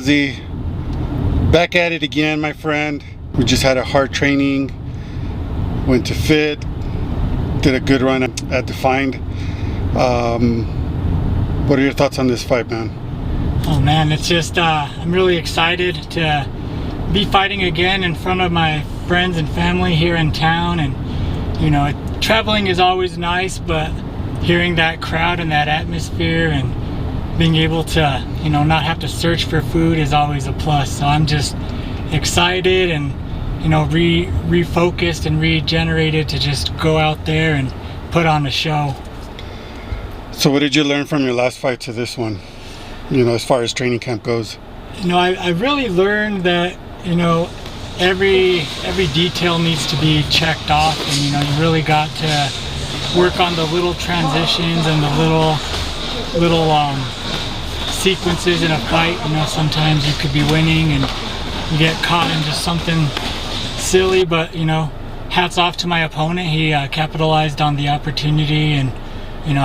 Ozzy, back at it again, my friend. We just had a hard training, went to Fit, did a good run at Defined. What are your thoughts on this fight, man? Oh man, it's just I'm really excited to be fighting again in front of my friends and family here in town. And you know, traveling is always nice, but hearing that crowd and that atmosphere and being able to, you know, not have to search for food is always a plus. So I'm just excited and, you know, refocused and regenerated to just go out there and put on a show. So what did you learn from your last fight to this one, you know, as far as training camp goes? You know, I really learned that, you know, every detail needs to be checked off, and you know, you really got to work on the little transitions and the little sequences in a fight. You know, sometimes you could be winning and you get caught in just something silly, but you know, hats off to my opponent. He capitalized on the opportunity, and you know,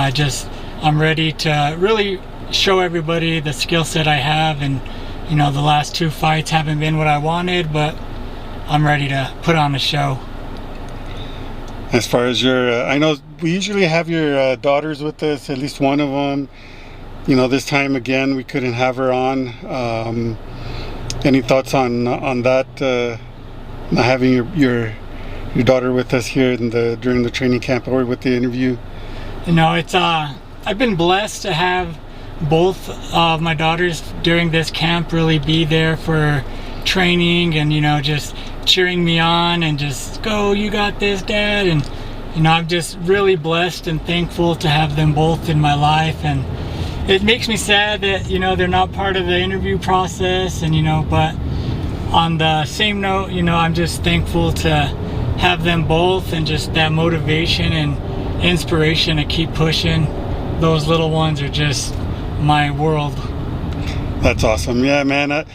I'm ready to really show everybody the skill set I have. And you know, the last two fights haven't been what I wanted, but I'm ready to put on a show. As far as your, I know we usually have your daughters with us, at least one of them. You know, this time again we couldn't have her on. Any thoughts on that? Not having your daughter with us here during the training camp or with the interview? You know, it's I've been blessed to have both of my daughters during this camp really be there for training and, you know, just cheering me on and just go, you got this, Dad. And you know, I'm just really blessed and thankful to have them both in my life. And it makes me sad that, you know, they're not part of the interview process, and you know, but on the same note, you know, I'm just thankful to have them both and just that motivation and inspiration to keep pushing. Those little ones are just my world. That's awesome. Yeah, man,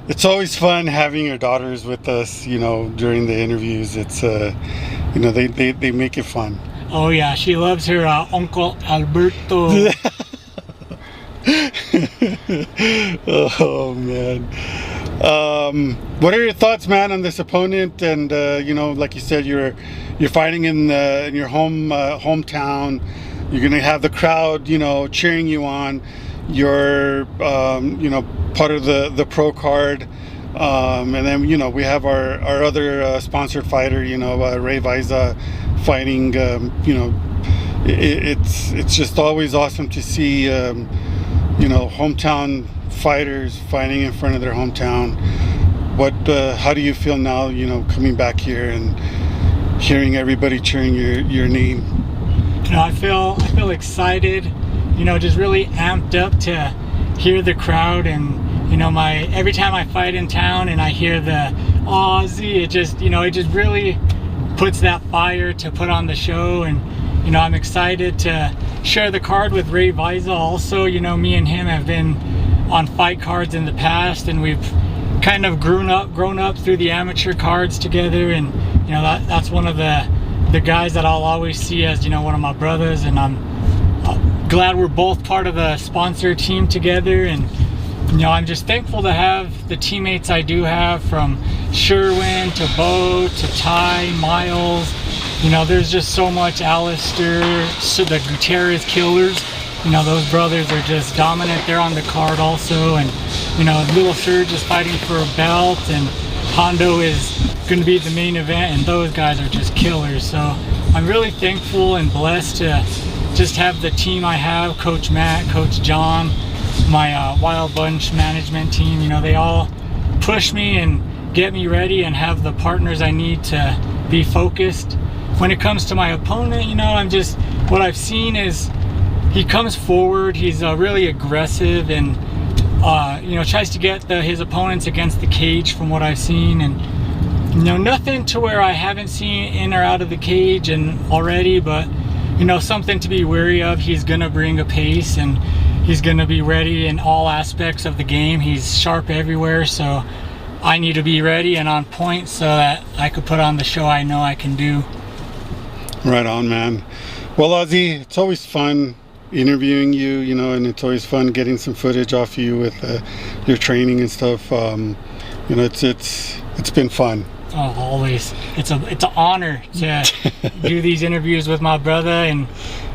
it's always fun having your daughters with us, you know, during the interviews. It's you know, they make it fun. Oh yeah, she loves her Uncle Alberto. Oh man. What are your thoughts, man, on this opponent? And you know, like you said, you're fighting in your hometown. You're gonna have the crowd, you know, cheering you on. You're you know, part of the pro card, and then you know, we have our other sponsored fighter, you know, Ray Viza, fighting. You know, it's just always awesome to see you know, hometown fighters fighting in front of their hometown. How do you feel now, you know, coming back here and hearing everybody cheering your name? You know, I feel excited, you know, just really amped up to hear the crowd. And you know, every time I fight in town and I hear the Ozzy, it just really puts that fire to put on the show. And you know, I'm excited to share the card with Ray Viza also. You know, me and him have been on fight cards in the past, and we've kind of grown up through the amateur cards together. And you know, that's one of the guys that I'll always see as, you know, one of my brothers. And I'm glad we're both part of the sponsor team together. And you know, I'm just thankful to have the teammates I do have, from Sherwin to Bo to Ty, Miles. You know, there's just so much. Alistair, the Gutierrez Killers. You know, those brothers are just dominant. They're on the card also. And you know, Little Surge is fighting for a belt, and Hondo is going to be the main event, and those guys are just killers. So I'm really thankful and blessed to just have the team I have. Coach Matt, Coach John, my Wild Bunch management team. You know, they all push me and get me ready, and have the partners I need to be focused. When it comes to my opponent, you know, what I've seen is he comes forward, he's really aggressive, and you know, tries to get his opponents against the cage from what I've seen. And you know, nothing to where I haven't seen in or out of the cage and already, but you know, something to be wary of. He's gonna bring a pace, and he's gonna be ready in all aspects of the game. He's sharp everywhere, so I need to be ready and on point so that I could put on the show I know I can do. Right on, man. Well, Ozzy, it's always fun interviewing you, you know, and it's always fun getting some footage off you with your training and stuff. You know, it's been fun. Oh, always. It's an honor to do these interviews with my brother, and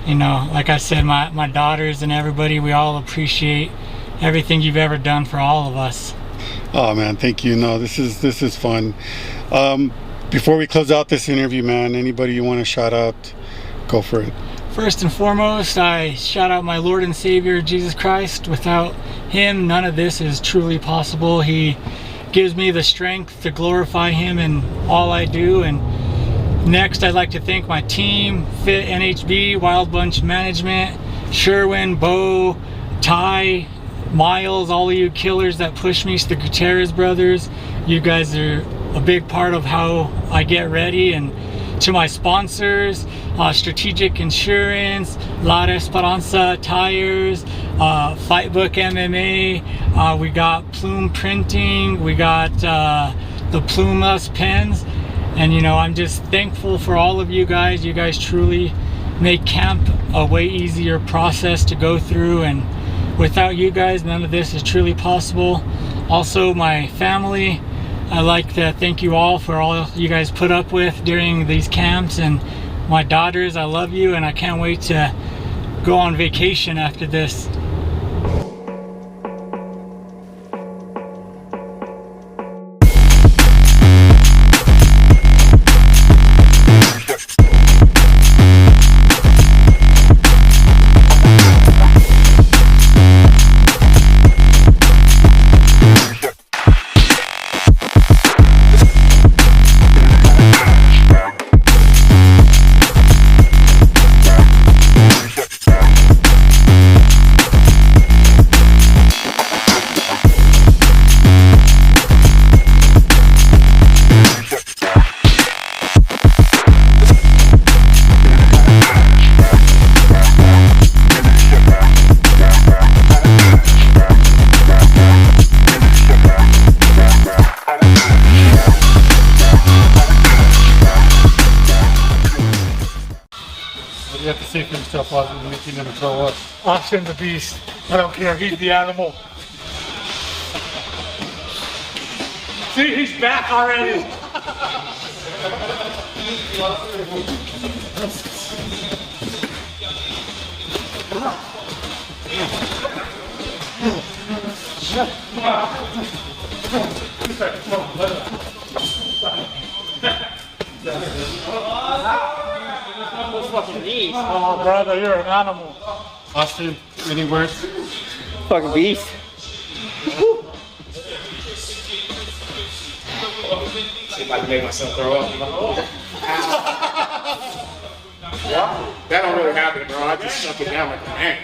you know, like I said, my daughters and everybody. We all appreciate everything you've ever done for all of us. Oh man, thank you. No, this is fun. Before we close out this interview, man, anybody you want to shout out, go for it. First and foremost, I shout out my Lord and Savior, Jesus Christ. Without him, none of this is truly possible. He gives me the strength to glorify him in all I do. And next, I'd like to thank my team, Fit NHB, Wild Bunch Management, Sherwin, Bo, Ty, Miles, all of you killers that push me, the Gutierrez brothers. You guys are a big part of how I get ready. And to my sponsors, Strategic Insurance, La Esperanza Tires, FightBook MMA, we got Plume Printing, we got the Plumas pens, and you know, I'm just thankful for all of you guys. You guys truly make camp a way easier process to go through, and without you guys, none of this is truly possible. Also, my family, I'd like to thank you all for all you guys put up with during these camps, and my daughters, I love you, and I can't wait to go on vacation after this. What do you have to say for yourself while you're making him throw up? Austin the Beast. I don't care, he's the animal. See, he's back already. Fucking beast. Oh, brother, you're an animal. Austin, any words? Fucking beast. See if I can make myself throw up. That don't really happen, bro. I just suck it down like a man.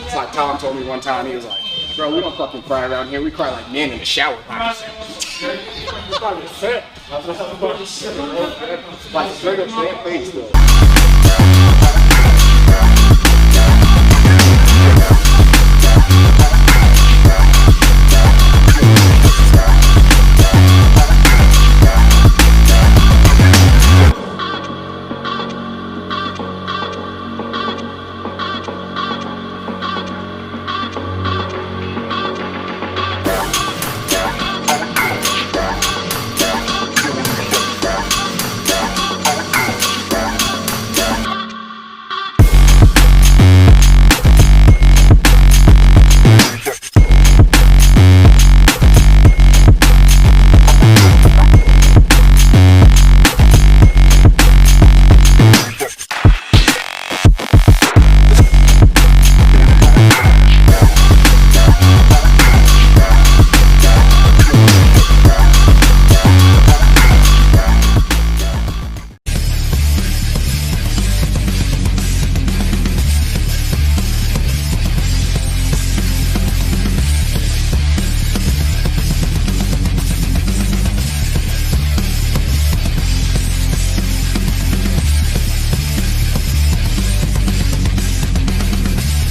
It's like Tom told me one time, he was like, bro, we don't fucking cry around here. We cry like men in the shower by ourselves. Like straight up damn face, though.